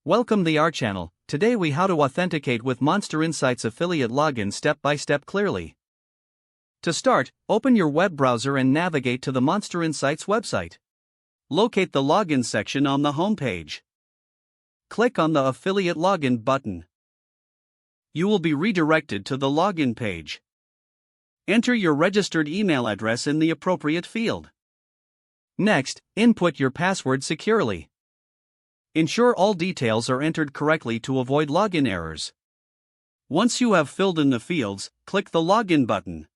Welcome to our channel. Today we how to authenticate with MonsterInsights affiliate login step by step clearly. To start, open your web browser and navigate to the MonsterInsights website. Locate the login section on the home page. Click on the affiliate login button. You will be redirected to the login page. Enter your registered email address in the appropriate field. Next, input your password securely. Ensure all details are entered correctly to avoid login errors. Once you have filled in the fields, click the Login button.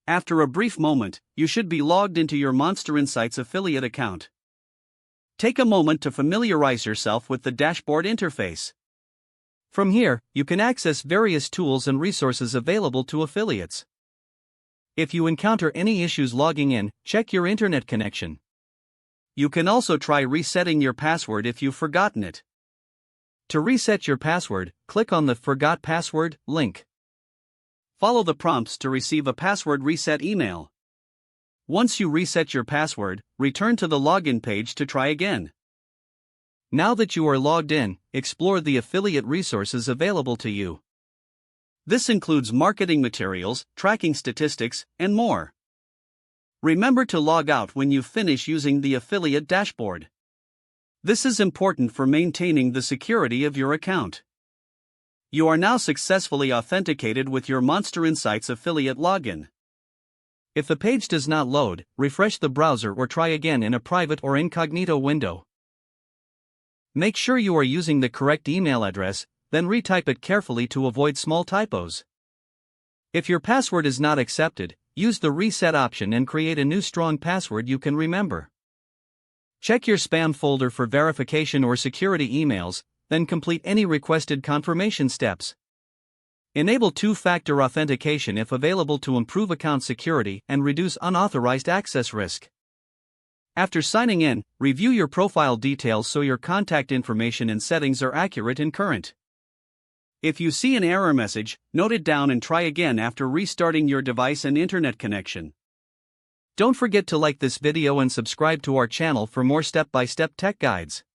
After a brief moment, you should be logged into your MonsterInsights affiliate account. Take a moment to familiarize yourself with the dashboard interface. From here, you can access various tools and resources available to affiliates. If you encounter any issues logging in, check your internet connection. You can also try resetting your password if you've forgotten it. To reset your password, click on the Forgot Password link. Follow the prompts to receive a password reset email. Once you reset your password, return to the login page to try again. Now that you are logged in, explore the affiliate resources available to you. This includes marketing materials, tracking statistics, and more. Remember to log out when you finish using the affiliate dashboard. This is important for maintaining the security of your account. You are now successfully authenticated with your MonsterInsights affiliate login. If the page does not load, refresh the browser or try again in a private or incognito window. Make sure you are using the correct email address, then retype it carefully to avoid small typos. If your password is not accepted, use the reset option and create a new strong password you can remember. Check your spam folder for verification or security emails, then complete any requested confirmation steps. Enable two-factor authentication if available to improve account security and reduce unauthorized access risk. After signing in, review your profile details so your contact information and settings are accurate and current. If you see an error message, note it down and try again after restarting your device and internet connection. Don't forget to like this video and subscribe to our channel for more step-by-step tech guides.